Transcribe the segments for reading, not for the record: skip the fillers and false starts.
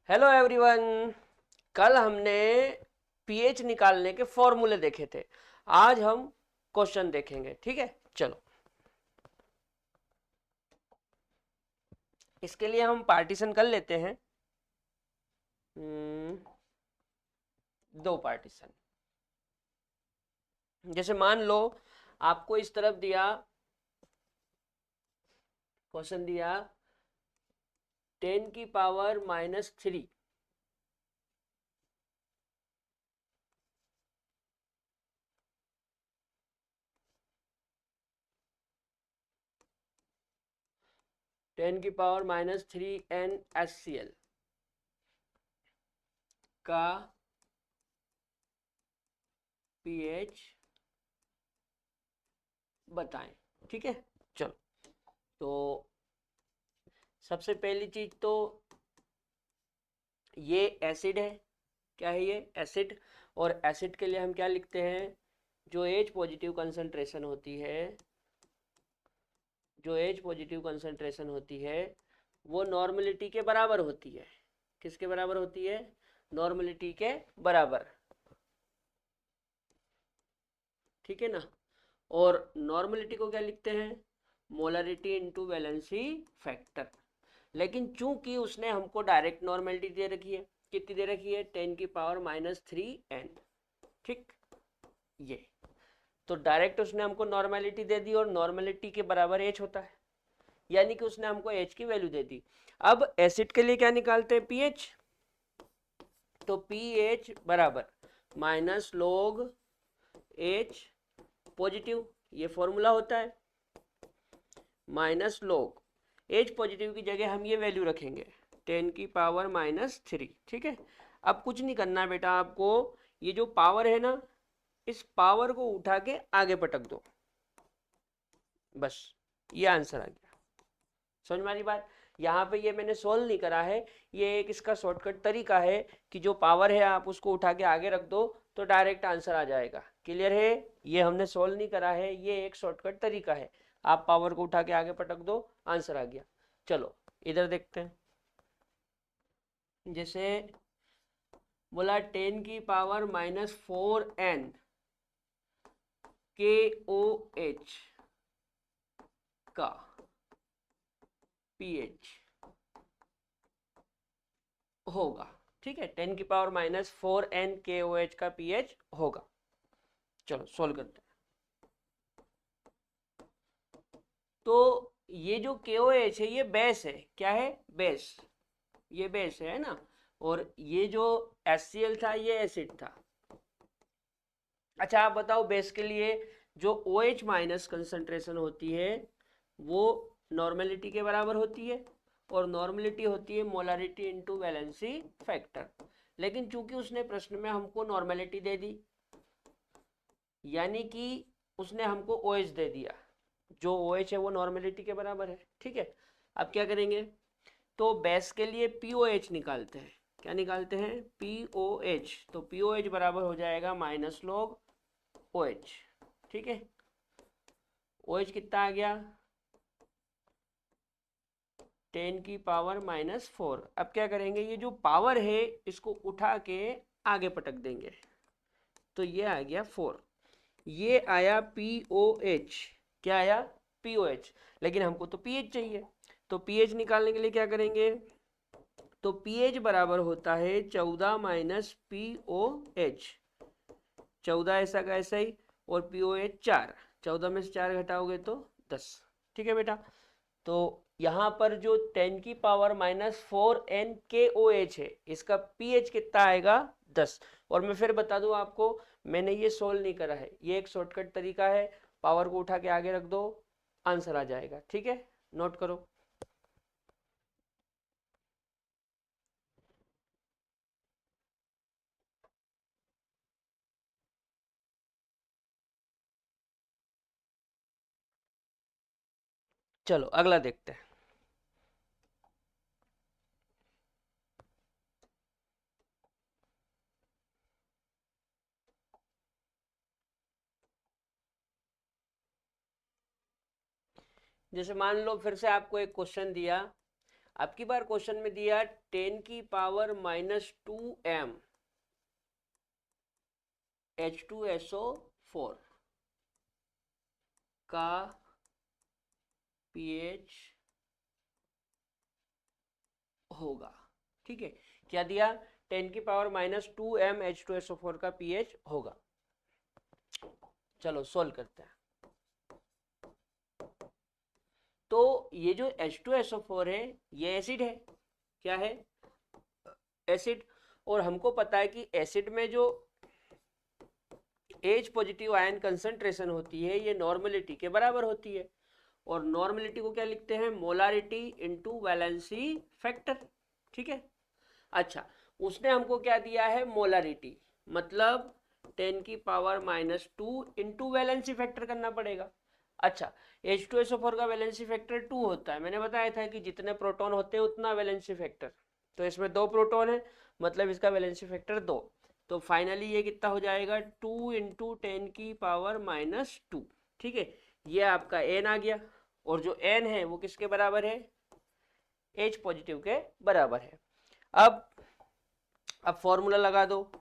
Hello everyone. कल हमने pH निकालने के फॉर्मूले देखे थे। आज हम क्वेश्चन देखेंगे, ठीक है। चलो, इसके लिए हम पार्टीशन कर लेते हैं। दो पार्टीशन। जैसे मान लो आपको इस तरफ दिया, क्वेश्चन दिया 10⁻³ 10⁻³ NaCl का पीएच बताएं, ठीक है। चलो, तो सबसे पहली चीज तो ये एसिड है। क्या है ये? एसिड। और एसिड के लिए हम क्या लिखते हैं? जो एच पॉजिटिव कंसंट्रेशन होती है, जो एच पॉजिटिव कंसंट्रेशन होती है वो नॉर्मलिटी के बराबर होती है। किसके बराबर होती है? नॉर्मलिटी के बराबर, ठीक है ना। और नॉर्मलिटी को क्या लिखते हैं? Molarity into valency factor. लेकिन चूंकि उसने हमको डायरेक्ट नॉर्मलिटी दे रखी है, कितनी दे रखी है? 10⁻³ ठीक। ये तो डायरेक्ट उसने हमको नॉर्मेलिटी दे दी और नॉर्मेलिटी के बराबर एच होता है, यानी कि उसने हमको एच की वैल्यू दे दी। अब एसिड के लिए क्या निकालते हैं? पीएच। तो पीएच बराबर माइनस लॉग एच पॉजिटिव, ये फॉर्मूला होता है। माइनस लॉग एच पॉजिटिव की जगह हम ये वैल्यू रखेंगे 10⁻³ ठीक है। अब कुछ नहीं करना बेटा आपको, ये जो पावर है ना, इस पावर को उठा के आगे पटक दो, बस ये आंसर आ गया। समझ में आ रही बात? यहाँ पे ये मैंने सोल्व नहीं करा है, ये एक इसका शॉर्टकट तरीका है कि जो पावर है आप उसको उठा के आगे रख दो तो डायरेक्ट आंसर आ जाएगा। क्लियर है? ये हमने सोल्व नहीं करा है, ये एक शॉर्टकट तरीका है। आप पावर को उठा के आगे पटक दो, आंसर आ गया। चलो इधर देखते हैं। जैसे बोला 10⁻⁴n KOH का पीएच होगा, ठीक है। 10⁻⁴n KOH का पीएच होगा। चलो सोल्व करते हैं। तो ये जो KOH है ये बेस है। क्या है? बेस। ये बेस है ना। और ये जो HCl था ये एसिड था। अच्छा आप बताओ, बेस के लिए जो OH माइनस कंसंट्रेशन होती है वो नॉर्मेलिटी के बराबर होती है, और नॉर्मेलिटी होती है मोलारिटी इंटू वैलेंसी फैक्टर। लेकिन चूंकि उसने प्रश्न में हमको नॉर्मेलिटी दे दी, यानी कि उसने हमको OH दे दिया, जो OH है वो नॉर्मेलिटी के बराबर है, ठीक है। अब क्या करेंगे? तो बेस के लिए POH निकालते हैं। क्या निकालते हैं? POH। तो POH बराबर हो जाएगा माइनस लॉग OH, ठीक है। OH कितना आ गया? 10⁻⁴। अब क्या करेंगे? ये जो पावर है इसको उठा के आगे पटक देंगे, तो ये आ गया 4। ये आया POH। क्या आया? POH। लेकिन हमको तो पीएच चाहिए, तो पीएच निकालने के लिए क्या करेंगे? तो पीएच बराबर होता है 14 माइनस POH। 14 ऐसा का ऐसा ही, और POH 4। 14 में से 4 घटाओगे तो 10, ठीक है बेटा। तो यहाँ पर जो 10⁻⁴n KOH है इसका पीएच कितना आएगा? 10। और मैं फिर बता दूं आपको, मैंने ये सोल्व नहीं करा है, ये एक शॉर्टकट तरीका है। पावर को उठा के आगे रख दो, आंसर आ जाएगा, ठीक है। नोट करो। चलो अगला देखते हैं। जैसे मान लो फिर से आपको एक क्वेश्चन दिया, आपकी बार क्वेश्चन में दिया 10 की पावर -2m H2SO4 का pH होगा। ठीक है, क्या दिया? 10 की पावर -2m H2SO4 का pH होगा। चलो सोल्व करते हैं। तो ये जो H2SO4 है ये एसिड है। क्या है? एसिड। और हमको पता है कि एसिड में जो H पॉजिटिव आयन कंसंट्रेशन होती है ये नॉर्मलिटी के बराबर होती है। और नॉर्मलिटी को क्या लिखते हैं? Molarity into valency factor. ठीक है। अच्छा, उसने हमको क्या दिया है? मोलारिटी, मतलब 10 की पावर -2 इंटू वैलेंसी फैक्टर करना पड़ेगा। अच्छा, H2SO4 का वैलेंसी फैक्टर 2 होता है। मैंने बताया था कि जितने प्रोटॉन होते हैं उतना वैलेंसी फैक्टर। तो इसमें 2 प्रोटॉन है, मतलब इसका वैलेंसी फैक्टर 2। तो फाइनली ये कितना हो जाएगा? 2 इंटू 10 की पावर -2। ठीक है, ये आपका n आ गया। और जो n है वो किसके बराबर है? H पॉजिटिव के बराबर है। अब फॉर्मूला लगा दो।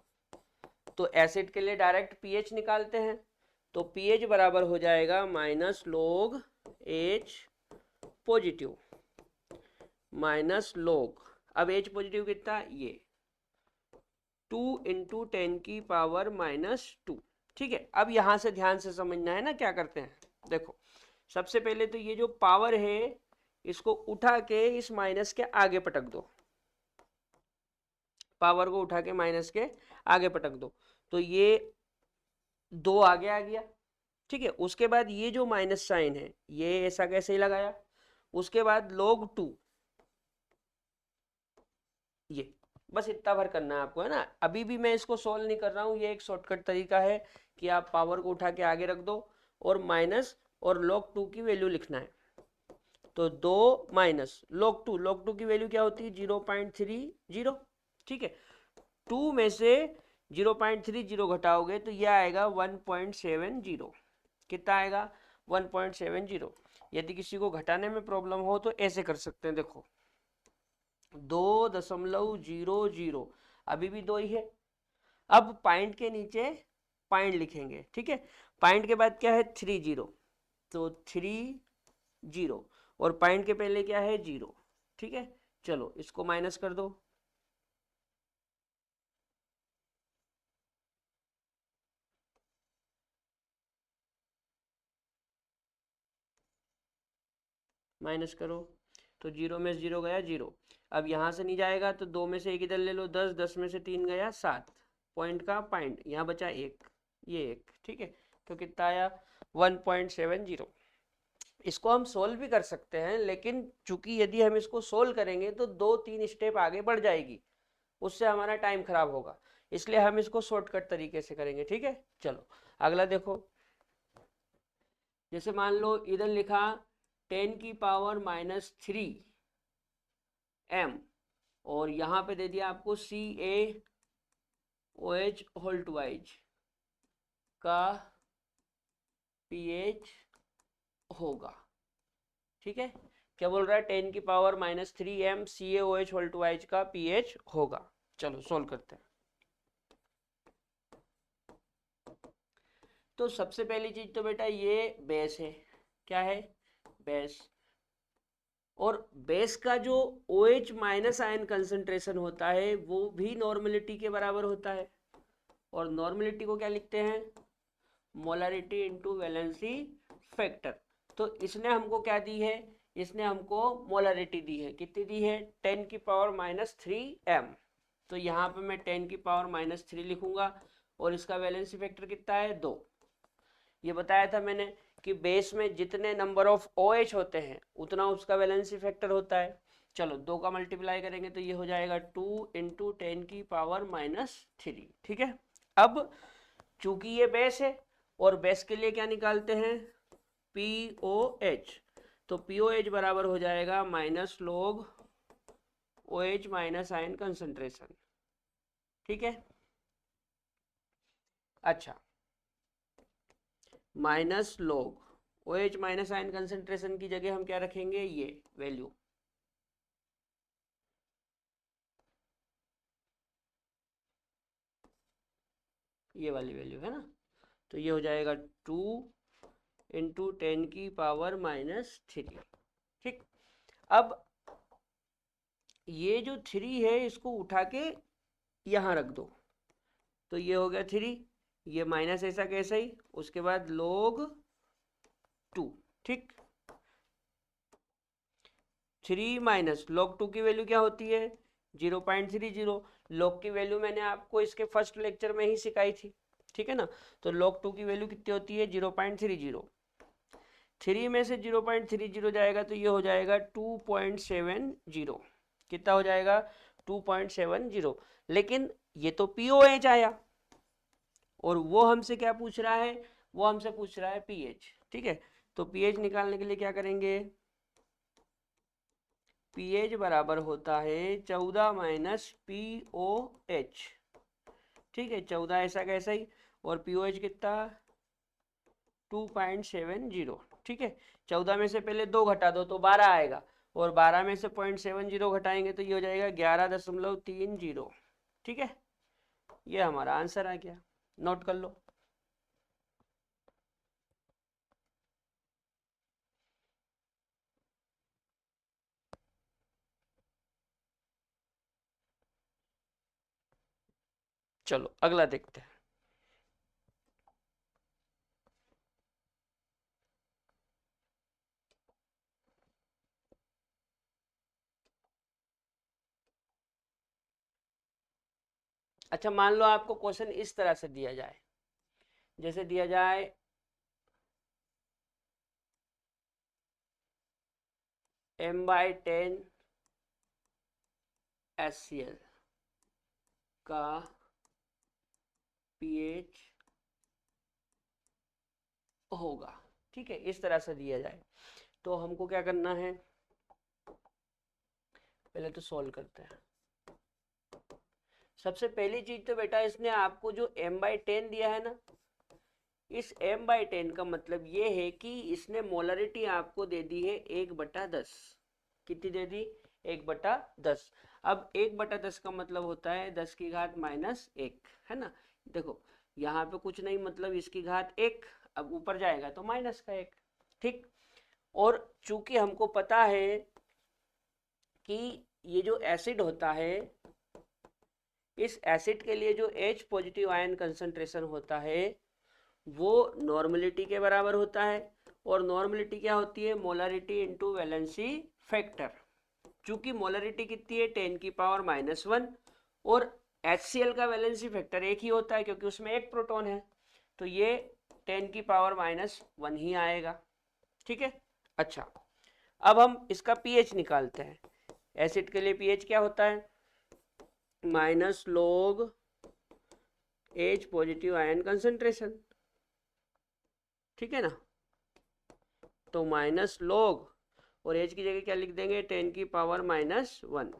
तो एसिड के लिए डायरेक्ट पीएच निकालते हैं। तो पीएच बराबर हो जाएगा -log H पॉजिटिव -log, अब H पॉजिटिव कितना? ये 2 इंटू 10 की पावर -2। ठीक है, अब यहां से ध्यान से समझना है ना क्या करते हैं। देखो, सबसे पहले तो ये जो पावर है इसको उठा के इस माइनस के आगे पटक दो। पावर को उठा के माइनस के आगे पटक दो, तो ये 2 आगे आ गया। ठीक है, उसके बाद ये जो माइनस साइन है ये ऐसा कैसे ही लगाया। उसके बाद log 2, ये बस इतना भर करना है आपको, है ना। अभी भी मैं इसको सोल्व नहीं कर रहा हूँ, ये एक शॉर्टकट तरीका है कि आप पावर को उठा के आगे रख दो और माइनस और log 2 की वैल्यू लिखना है। तो 2 माइनस log 2 की वैल्यू क्या होती है? 0.30। ठीक है, 2 में से 0.30 घटाओगे तो यह आएगा 1.70। कितना आएगा? 1.70। यदि किसी को घटाने में प्रॉब्लम हो तो ऐसे कर सकते हैं। देखो, 2.00, अभी भी 2 ही है। अब पॉइंट के नीचे पॉइंट लिखेंगे। ठीक है, पॉइंट के बाद क्या है? 30, तो 30 और पॉइंट के पहले क्या है? 0। ठीक है, चलो इसको माइनस कर दो। माइनस करो तो 0 में 0 गया 0। अब यहाँ से नहीं जाएगा तो 2 में से 1 इधर ले लो, 10, 10 में से 3 गया 7। पॉइंट का पॉइंट यहाँ बचा 1, ये 1। ठीक है, तो कितना आया? 1.70। इसको हम सोल्व भी कर सकते हैं, लेकिन चूंकि यदि हम इसको सोल्व करेंगे तो 2-3 स्टेप आगे बढ़ जाएगी, उससे हमारा टाइम खराब होगा। इसलिए हम इसको शॉर्टकट तरीके से करेंगे। ठीक है, चलो अगला देखो। जैसे मान लो इधर लिखा 10 की पावर -3m और यहाँ पे दे दिया आपको CaOH होल ट्वाइज का pH होगा। ठीक है, क्या बोल रहा है? 10 की power -3m CaOH whole twice का pH होगा। चलो सोल्व करते हैं। तो सबसे पहली चीज तो बेटा ये बेस है। क्या है? बेस। और बेस का जो OH माइनस आयन कंसंट्रेशन होता है वो भी नॉर्मलिटी के बराबर होता है। और नॉर्मलिटी को क्या लिखते हैं? Molarity into valency factor. तो इसने हमको क्या दी है? इसने हमको मोलारिटी दी है। कितनी दी है? 10 की पावर -3m। तो यहाँ पे मैं 10 की पावर -3 लिखूंगा और इसका वैलेंसी फैक्टर कितना है? 2। ये बताया था मैंने कि बेस में जितने नंबर ऑफ OH होते हैं उतना उसका वैलेंसी फैक्टर होता है। चलो 2 का मल्टीप्लाई करेंगे तो ये हो जाएगा 2 इंटू 10 की पावर -3। ठीक है, अब चूंकि ये बेस है और बेस के लिए क्या निकालते हैं? POH। तो POH बराबर हो जाएगा -log OH minus ion concentration. ठीक है, अच्छा, -log OH minus ion concentration की जगह हम क्या रखेंगे? ये वैल्यू ये वाली वैल्यू है ना, तो ये हो जाएगा 2 इंटू 10⁻³ ठीक। अब ये जो 3 है इसको उठा के यहाँ रख दो, तो ये हो गया 3, ये माइनस ऐसा कैसा ही, उसके बाद log 2 ठीक। 3 माइनस log 2 की वैल्यू क्या होती है 0.30। log की वैल्यू मैंने आपको इसके फर्स्ट लेक्चर में ही सिखाई थी, ठीक है ना। तो log 2 की वैल्यू कितनी होती है 0.30। 3 में से 0.30 जाएगा तो ये हो जाएगा 2.70। कितना हो जाएगा 2.70। लेकिन ये तो पीओएच आया और वो हमसे क्या पूछ रहा है, वो हमसे पूछ रहा है पीएच, ठीक है। तो पीएच निकालने के लिए क्या करेंगे, पीएच बराबर होता है 14 माइनस पीओएच, ठीक है। 14 ऐसा कैसा ही, और पीओएच कितना 2.70, ठीक है। 14 में से पहले 2 घटा दो तो 12 आएगा, और 12 में से 0.70 घटाएंगे तो ये हो जाएगा 11.30, ठीक है। ये हमारा आंसर आ गया, नोट कर लो। चलो अगला देखते हैं। अच्छा मान लो आपको क्वेश्चन इस तरह से दिया जाए, जैसे दिया जाए m/10 HCl का pH होगा, ठीक है। इस तरह से दिया जाए तो हमको क्या करना है, पहले तो सॉल्व करते हैं। सबसे पहली चीज तो बेटा इसने आपको जो m/10 दिया है ना, इस m/10 का मतलब ये है कि इसने मोलरिटी आपको दे दी है 1/10। कितनी दे दी 1/10। अब 1/10 का मतलब होता है 10 की घात -1, है ना। देखो यहाँ पे कुछ नहीं, मतलब इसकी घात 1, अब ऊपर जाएगा तो माइनस का 1, ठीक। और चूंकि हमको पता है कि ये जो एसिड होता है, इस एसिड के लिए जो H पॉजिटिव आयन कंसंट्रेशन होता है वो नॉर्मलिटी के बराबर होता है। और नॉर्मलिटी क्या होती है, मोलरिटी इंटू वैलेंसी फैक्टर। चूंकि मोलरिटी कितनी है 10⁻⁻1, और HCl का वैलेंसी फैक्टर एक ही होता है क्योंकि उसमें एक प्रोटॉन है, तो ये 10⁻⁻1 ही आएगा, ठीक है। अच्छा अब हम इसका पीएच निकालते हैं। एसिड के लिए पीएच क्या होता है -log H positive ion concentration, ठीक है ना। तो -log और H की जगह क्या लिख देंगे 10⁻⁻1।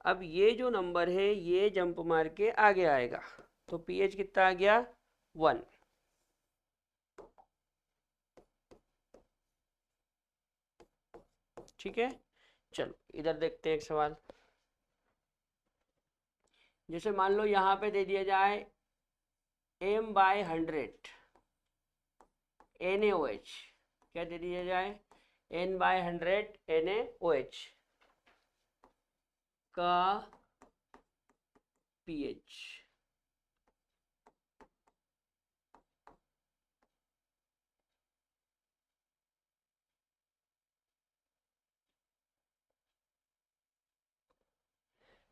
अब ये जो नंबर है ये जंप मार के आगे आएगा, तो पीएच कितना आ गया 1, ठीक है। चलो इधर देखते हैं एक सवाल। जैसे मान लो यहाँ पे दे दिया जाए m/100 NaOH, क्या दे दिया जाए n/100 NaOH का पीएच।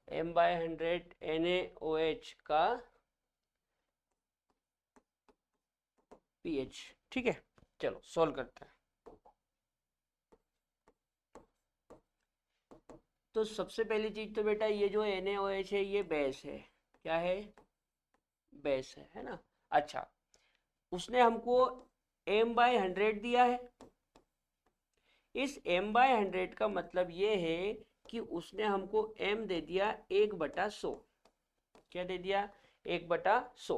m/100 NaOH का पीएच, ठीक है। चलो सॉल्व करते हैं। तो सबसे पहली चीज तो बेटा ये जो NaOH है ये बेस है, क्या है बेस है ना। अच्छा उसने हमको m/100 दिया है, इस m/100 का मतलब ये है कि उसने हमको m दे दिया 1/100। क्या दे दिया 1/100।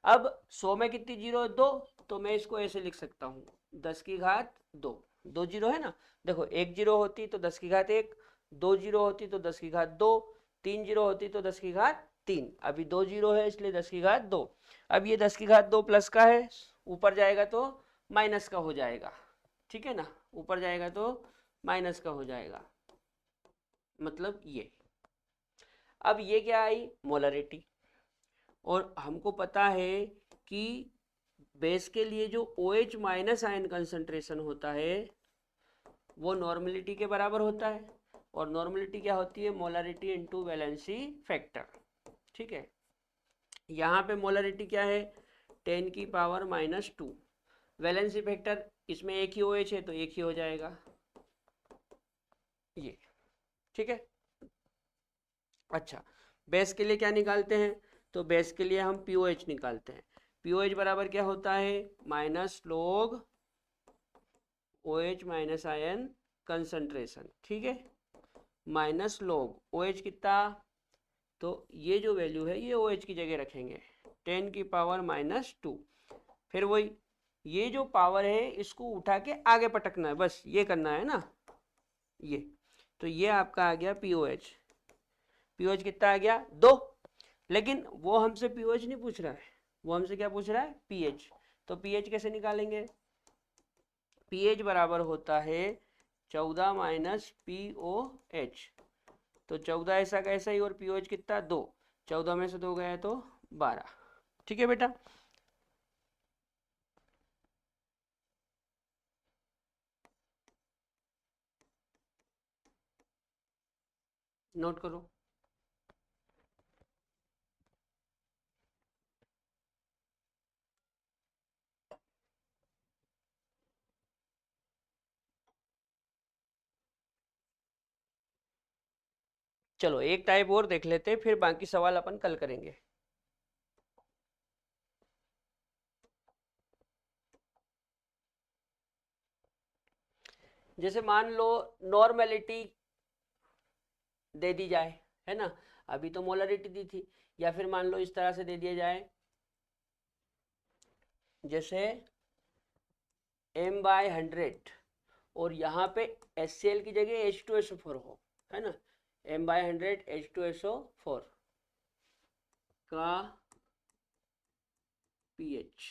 अब 100 में कितनी जीरो है 2, तो मैं इसको ऐसे लिख सकता हूँ 10 की घात 2, 2 जीरो है ना। देखो 1 जीरो होती तो 10 की घात 1, 2 जीरो होती तो 10 की घात 2, 3 जीरो होती तो 10 की घात 3, अभी 2 जीरो है इसलिए 10 की घात 2। अब ये 10 की घात 2 प्लस का है, ऊपर जाएगा तो माइनस का हो जाएगा, ठीक है ना, ऊपर जाएगा तो माइनस का हो जाएगा, मतलब ये। अब ये क्या आई, मोलरिटी। और हमको पता है कि बेस के लिए जो OH माइनस आयन कंसंट्रेशन होता है वो नॉर्मलिटी के बराबर होता है, और नॉर्मलिटी क्या होती है, मोलरिटी इनटू वैलेंसी फैक्टर, ठीक है। यहाँ पे मोलरिटी क्या है, 10 की पावर -2, वैलेंसी फैक्टर इसमें एक ही OH है तो एक ही हो जाएगा ये, ठीक है। अच्छा, बेस के लिए क्या निकालते हैं, तो बेस के लिए हम POH निकालते हैं। POH बराबर क्या होता है, minus log OH minus ion concentration, ठीक है, माइनस log OH कितना, तो ये जो वैल्यू है ये OH की जगह रखेंगे, 10 की पावर -2। फिर वही, ये जो पावर है इसको उठा के आगे पटकना है, बस ये करना है ना, ये। तो ये आपका आ गया POH। POH कितना आ गया, 2। लेकिन वो हमसे POH नहीं पूछ रहा है, वो हमसे क्या पूछ रहा है, pH। तो pH कैसे निकालेंगे, pH बराबर होता है 14 माइनस POH। तो 14 ऐसा कैसा ही, और POH कितना, 2, 14 में से 2 गया तो 12, ठीक है बेटा। नोट करो। चलो एक टाइप और देख लेते हैं, फिर बाकी सवाल अपन कल करेंगे। जैसे मान लो नॉर्मेलिटी दे दी जाए, है ना, अभी तो मोलरिटी दी थी, या फिर मान लो इस तरह से दे दिया जाए, जैसे m/100 और यहाँ पे HCl की जगह H2SO4 हो, है ना, m/100 H2SO4 का pH,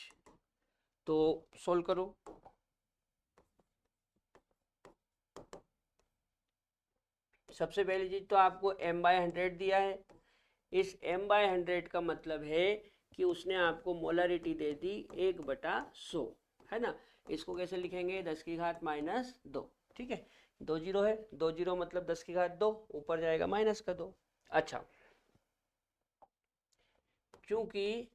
तो सोल्व करो। सबसे पहली चीज तो आपको m/100 दिया है, इस m/100 का मतलब है कि उसने आपको मोलरिटी दे दी 1/100, है ना। इसको कैसे लिखेंगे, 10 की घात -2, ठीक है, 2 जीरो है, 2 जीरो मतलब 10 की घात 2, ऊपर जाएगा माइनस का 2। अच्छा, क्योंकि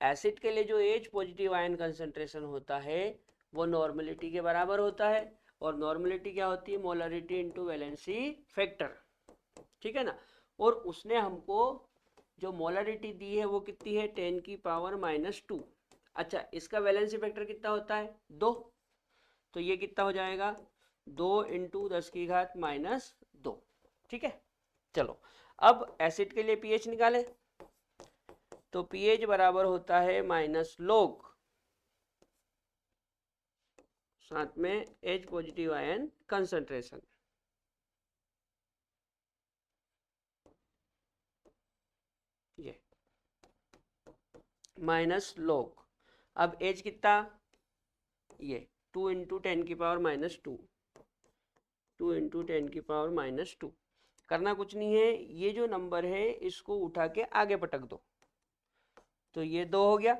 एसिड के लिए जो H पॉजिटिव आयन कंसंट्रेशन होता है वो नॉर्मलिटी के बराबर होता है, और नॉर्मलिटी क्या होती है, मोलरिटी इनटू वैलेंसी फैक्टर, ठीक है ना। और उसने हमको जो मोलरिटी दी है वो कितनी है, 10 की पावर -2। अच्छा, इसका वैलेंसी फैक्टर कितना होता है, 2, तो ये कितना हो जाएगा, 2 इंटू 10 की घात -2, ठीक है। चलो, अब एसिड के लिए पीएच निकालें, तो पीएच बराबर होता है माइनस लोग, साथ में H पॉजिटिव आयन कंसंट्रेशन, ये माइनस लॉग। अब H कितना, ये 2 इंटू 10 की पावर -2, 2 इंटू 10 की पावर -2। करना कुछ नहीं है, ये जो नंबर है इसको उठा के आगे पटक दो, तो ये 2 हो गया,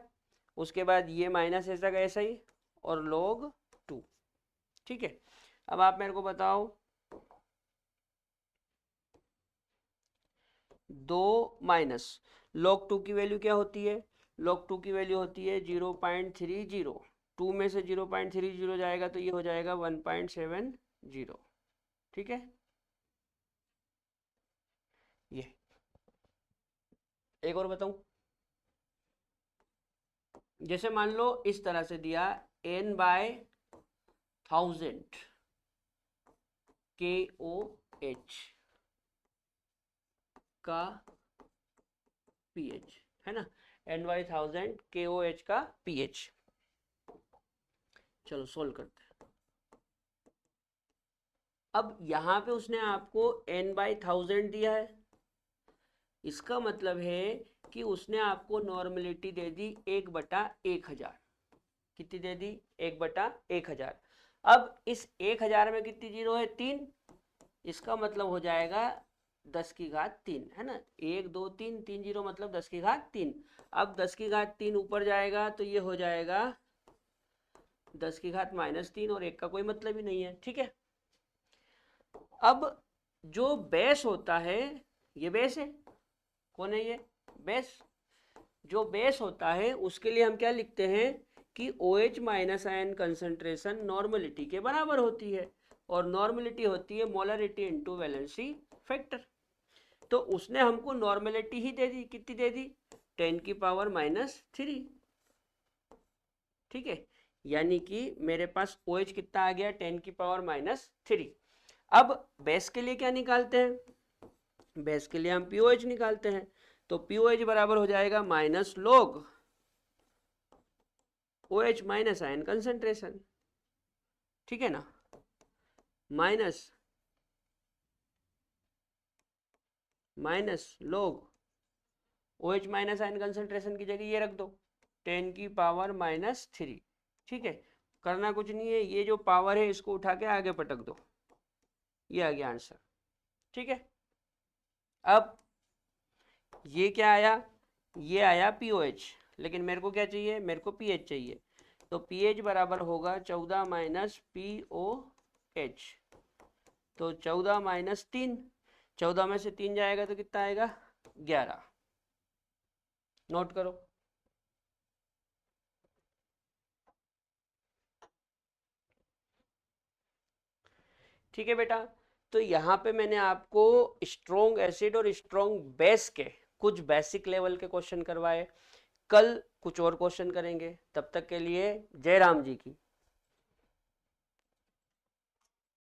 उसके बाद ये माइनस ऐसा का ऐसा ही, और log 2, ठीक है। अब आप मेरे को बताओ, 2 माइनस log 2 की वैल्यू क्या होती है, log 2 की वैल्यू होती है 0.30, 2 में से 0.30 जाएगा तो ये हो जाएगा 1.70, ठीक है। ये एक और बताऊं, जैसे मान लो इस तरह से दिया, n/1000 KOH का pH, है ना, n/1000 KOH का pH। चलो सोल्व करते हैं। अब यहाँ पे उसने आपको n/1000 दिया है, इसका मतलब है कि उसने आपको नॉर्मेलिटी दे दी 1/1000। कितनी दे दी? 1/1000। अब इस 1000 में कितनी जीरो है? 3। इसका मतलब हो जाएगा 10⁻3, है ना। 1 2 3, 3 जीरो मतलब 10⁻3। अब 10⁻3 ऊपर जाएगा तो ये हो जाएगा 10⁻−3, और 1 का कोई मतलब ही नहीं है, ठीक है। अब जो बेस होता है, ये बेस है, कौन है ये? बेस। जो बेस होता है उसके लिए हम क्या लिखते हैं कि OH minus ion concentration normality के बराबर होती है, और नॉर्मलिटी होती है मोलरिटी इनटू वैलेंसी फैक्टर। तो उसने हमको नॉर्मलिटी ही दे दी, कितनी दे दी? 10⁻−3, ठीक है। यानी कि मेरे पास OH कितना आ गया? 10⁻−3। अब बेस के लिए क्या निकालते हैं? बेस के लिए हम POH निकालते हैं। तो POH बराबर हो जाएगा minus log OH minus ion concentration, ठीक है ना, minus log OH minus ion concentration की जगह ये रख दो 10⁻−3, ठीक है। करना कुछ नहीं है, ये जो पावर है इसको उठा के आगे पटक दो, ये आ गया आंसर, ठीक है। अब ये क्या आया? ये आया POH, लेकिन मेरे को क्या चाहिए? मेरे को pH चाहिए। तो pH बराबर होगा 14 - POH। तो 14 - 3, 14 में से 3 जाएगा तो कितना आएगा? 11। नोट करो। ठीक है बेटा, तो यहाँ पे मैंने आपको स्ट्रोंग एसिड और स्ट्रोंग बेस के कुछ बेसिक लेवल के क्वेश्चन करवाए। कल कुछ और क्वेश्चन करेंगे, तब तक के लिए जय राम जी की।